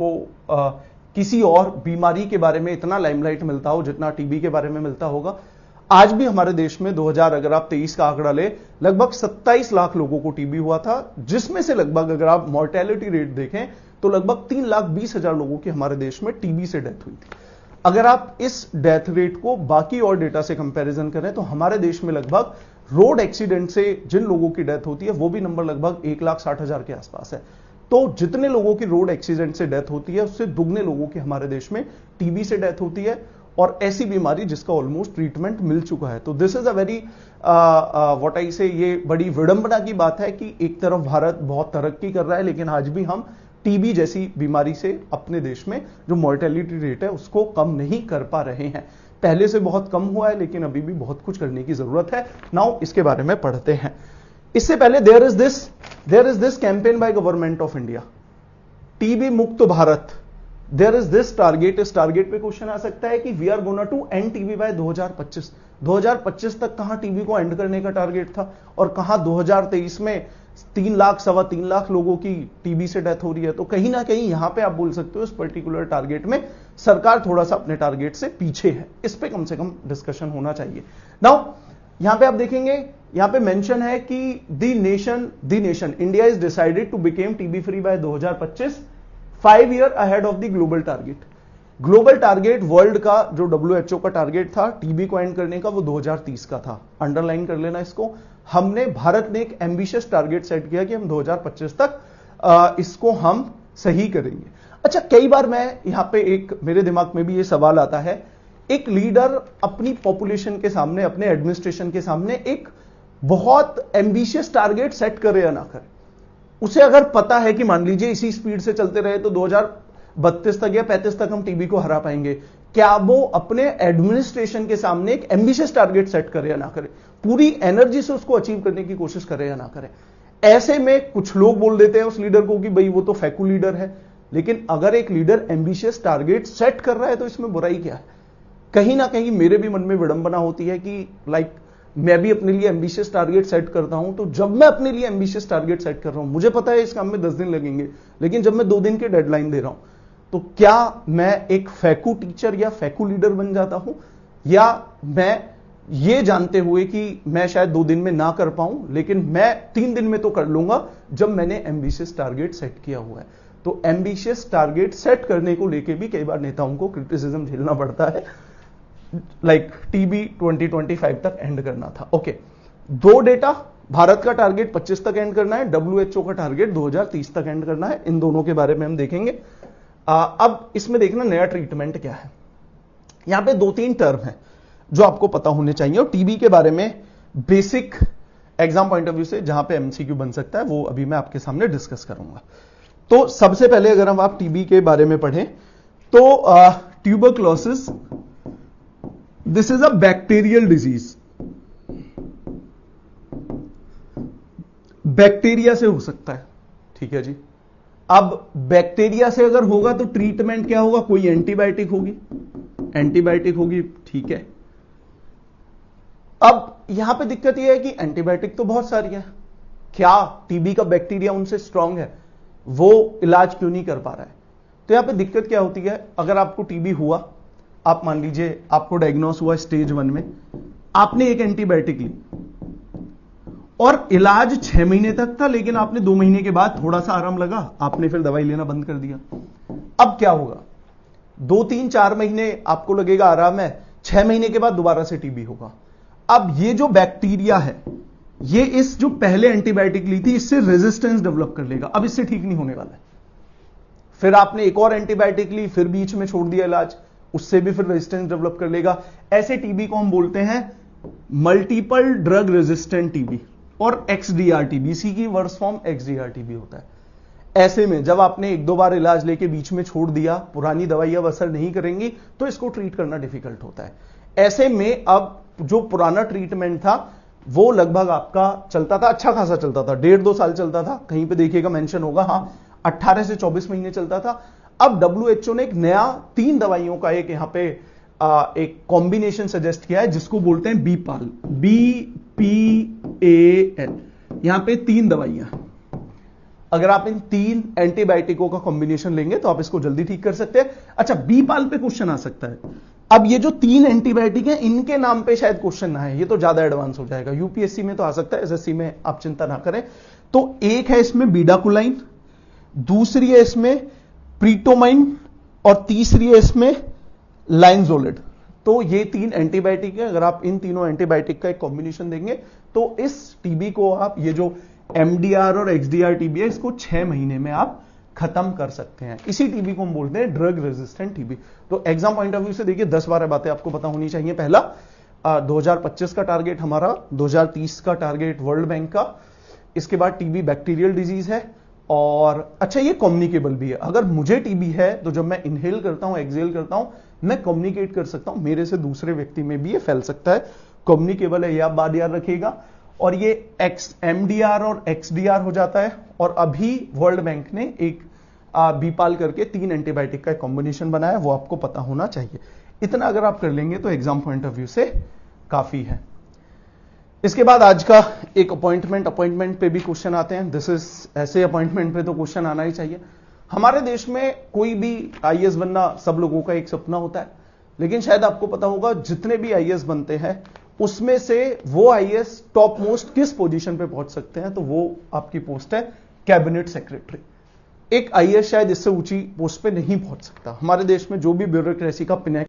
किसी और बीमारी के बारे में इतना लाइमलाइट मिलता हो जितना टीबी के बारे में मिलता होगा। आज भी हमारे देश में 2000 अगर आप 23 का आंकड़ा ले, लगभग 27 लाख लोगों को टीबी हुआ था, जिसमें से लगभग अगर आप मॉर्टेलिटी रेट देखें तो लगभग 3,20,000 लोगों की हमारे देश में टीबी से डेथ हुई थी। अगर आप इस डेथ रेट को बाकी और डेटा से कंपैरिजन करें तो हमारे देश में लगभग रोड एक्सीडेंट से जिन लोगों की डेथ होती है वो भी नंबर लगभग 1,60,000 के आसपास है। तो जितने लोगों की रोड एक्सीडेंट से डेथ होती है उससे दुगने लोगों की हमारे देश में टीबी से डेथ होती है, और ऐसी बीमारी जिसका ऑलमोस्ट ट्रीटमेंट मिल चुका है। तो this is a very what I से, ये बड़ी विडंबना की बात है कि एक तरफ भारत बहुत तरक्की कर रहा है लेकिन आज भी हम टीबी जैसी बीमारी से अपने देश में जो मॉर्टेलिटी रेट है उसको कम नहीं कर पा रहे हैं। पहले से बहुत कम हुआ है लेकिन अभी भी बहुत कुछ करने की जरूरत है। नाउ इसके बारे में पढ़ते हैं। इससे पहले there is this campaign by government of India, TB मुक्त Bharat. There is this target. इस टारगेट पे क्वेश्चन आ सकता है कि we are gonna to end TB by 2025। 2025 तक कहां टीबी को एंड करने का टारगेट था और कहां 2023 में 3 लाख, 3.25 लाख लोगों की टीबी से डेथ हो रही है। तो कहीं ना कहीं यहां पे आप बोल सकते हो इस पर्टिकुलर टारगेट में सरकार थोड़ा सा अपने टारगेट से पीछे है। इस पे कम से कम डिस्कशन होना चाहिए। नाउ यहां पे आप देखेंगे, यहां पे मेंशन है कि the nation India is decided to become TB free by 2025, 5 year ahead of the global target. Global target world का जो WHO का टारगेट था टीबी को एंड करने का वो 2030 का था। अंडरलाइन कर लेना इसको। हमने, भारत ने एक एम्बिशियस टारगेट सेट किया कि हम 2025 तक इसको हम सही करेंगे। अच्छा, कई बार मैं यहां पे मेरे दिमाग में भी ये सवाल आता है, एक लीडर अपनी पॉपुलेशन के सामने, अपने एडमिनिस्ट्रेशन के सामने एक बहुत एम्बिशियस टारगेट सेट करे या ना करे, उसे अगर पता है कि मान लीजिए इसी स्पीड से चलते रहे तो 2032 तक या 35 तक हम टीबी को हरा पाएंगे, क्या वो अपने एडमिनिस्ट्रेशन के सामने एक एम्बिशियस टारगेट सेट करे या ना करे, पूरी एनर्जी से उसको अचीव करने की कोशिश करे या ना करे? ऐसे में कुछ लोग बोल देते हैं उस लीडर को कि भाई वो तो फैकू लीडर है। लेकिन अगर एक लीडर एम्बिशियस टारगेट सेट कर रहा है तो इसमें बुराई क्या है? कहीं ना कहीं मेरे भी मन में विडंबना होती है कि मैं भी अपने लिए एम्बिशियस टारगेट सेट करता हूं, तो जब मैं अपने लिए एम्बिशियस टारगेट सेट कर रहा हूं, मुझे पता है इस काम में 10 दिन लगेंगे, लेकिन जब मैं 2 दिन की डेडलाइन दे रहा हूं, तो क्या मैं एक फैकू टीचर या फैकू लीडर बन जाता हूं, या मैं ये जानते हुए कि मैं शायद 2 दिन में ना कर पाऊं लेकिन मैं 3 दिन में तो कर लूंगा जब मैंने एम्बिशियस टारगेट सेट किया हुआ है? तो एम्बिशियस टारगेट सेट करने को लेकर भी कई बार नेताओं को क्रिटिसिज्म झेलना पड़ता है। टीबी 2025 तक एंड करना था। ओके, 2 डेटा, भारत का टारगेट 25 तक एंड करना है, WHO का टारगेट 2030 तक एंड करना है। इन दोनों के बारे में हम देखेंगे। अब इसमें देखना नया ट्रीटमेंट क्या है। यहां पे 2-3 टर्म है जो आपको पता होने चाहिए, और टीबी के बारे में basic exam point of view से जहां पे MCQ बन सकता है वो अभी मैं आपके सामने डिस्कस करूंगा। तो सबसे पहले अगर हम आप टीबी के बारे में पढ़ें तो tuberculosis, this is a bacterial disease. Bacteria से हो सकता है, ठीक है जी। अब बैक्टीरिया से अगर होगा तो ट्रीटमेंट क्या होगा? कोई एंटीबायोटिक होगी, ठीक है। अब यहां पे दिक्कत यह है कि एंटीबायोटिक तो बहुत सारी है, क्या टीबी का बैक्टीरिया उनसे स्ट्रांग है? वो इलाज क्यों नहीं कर पा रहा है? तो यहां पे दिक्कत क्या होती है, अगर आपको टीबी हुआ, आप मान लीजिए आपको डायग्नोस हुआ स्टेज 1 में, आपने एक एंटीबायोटिक ली और इलाज 6 महीने तक था, लेकिन आपने 2 महीने के बाद थोड़ा सा आराम लगा, आपने फिर दवाई लेना बंद कर दिया। अब क्या होगा? 2, 3, 4 महीने आपको लगेगा आराम है, 6 महीने के बाद दोबारा से टीबी होगा। अब ये जो बैक्टीरिया है ये इस जो पहले एंटीबायोटिक ली थी इससे रेजिस्टेंस डेवलप कर लेगा, अब इससे ठीक नहीं होने वाला है। फिर आपने एक और एंटीबायोटिक ली, फिर बीच में छोड़ दिया इलाज, उससे भी फिर रेजिस्टेंस डेवलप कर लेगा। ऐसे टीबी को हम बोलते हैं मल्टीपल ड्रग रेजिस्टेंट टीबी और XDR टीबी। इसी की वर्स फॉर्म XDR टीबी होता है। ऐसे में जब आपने 1-2 बार इलाज लेके बीच में छोड़ दिया, पुरानी दवाई अब असर नहीं करेंगी, तो इसको ट्रीट करना डिफिकल्ट होता है। ऐसे में अब जो पुराना ट्रीटमेंट था वो लगभग आपका चलता था, अच्छा खासा चलता था, 1.5-2 साल चलता था, कहीं पे देखिएगा मेंशन होगा, हाँ 18 से 24 महीने चलता था। अब WHO ने एक नया 3 दवाइयों का एक यहां पे एक कॉम्बिनेशन सजेस्ट किया है जिसको बोलते हैं BPAL, BPAL। यहां पे 3 दवाइयां, अगर आप इन 3 एंटीबायोटिकों का कॉम्बिनेशन लेंगे तो आप इसको जल्दी ठीक कर सकते हैं। अच्छा, बी पाल पे क्वेश्चन आ सकता है। अब ये जो 3 एंटीबायोटिक हैं, इनके नाम पे शायद क्वेश्चन ना है, ये तो ज्यादा एडवांस हो जाएगा। यूपीएससी में तो आ सकता है, एसएससी में आप चिंता ना करें। तो एक है इसमें बीडाकुलाइन, दूसरी है इसमें प्रीटोमाइन, और तीसरी है इसमें लाइनजोलिड। तो ये 3 एंटीबायोटिक है। अगर आप इन तीनों एंटीबायोटिक का एक कॉम्बिनेशन देंगे तो इस टीबी को आप, ये जो एमडीआर और एक्सडीआर टीबी है, इसको 6 महीने में आप खत्म कर सकते हैं। इसी टीबी को हम बोलते हैं ड्रग रेजिस्टेंट टीबी। तो एग्जाम पॉइंट ऑफ व्यू से देखिए 10-12 बातें आपको पता होनी चाहिए। पहला, 2025 का टारगेट हमारा, 2030 का टारगेट वर्ल्ड बैंक का। इसके बाद टीबी बैक्टीरियल डिजीज है, और अच्छा ये कम्युनिकेबल भी है। अगर मुझे टीबी है तो जब मैं इनहेल करता हूं, एक्सहेल करता हूं, मैं कम्युनिकेट कर सकता हूं, मेरे से दूसरे व्यक्ति में भी ये फैल सकता है। कम्युनिकेबल है, ये आप बात याद रखिएगा। और ये एमडीआर और एक्सडीआर हो जाता है। और अभी वर्ल्ड बैंक ने एक बीपाल करके 3 एंटीबायोटिक का कॉम्बिनेशन बनाया, वो आपको पता होना चाहिए। इतना अगर आप कर लेंगे तो एग्जाम पॉइंट ऑफ व्यू से काफी है। इसके बाद आज का एक अपॉइंटमेंट पे भी क्वेश्चन आते हैं। दिस इज, ऐसे अपॉइंटमेंट पे तो क्वेश्चन आना ही चाहिए। हमारे देश में कोई भी आईएएस बनना सब लोगों का एक सपना होता है, लेकिन शायद आपको पता होगा जितने भी आईएएस बनते हैं उसमें से वो आईएएस टॉप मोस्ट किस पोजीशन पे पहुंच सकते हैं, तो वो आपकी पोस्ट है कैबिनेट सेक्रेटरी। एक आईएएस शायद इससे ऊंची पोस्ट पे नहीं पहुंच सकता। हमारे देश में जो भी ब्यूरोक्रेसी का पिनैकल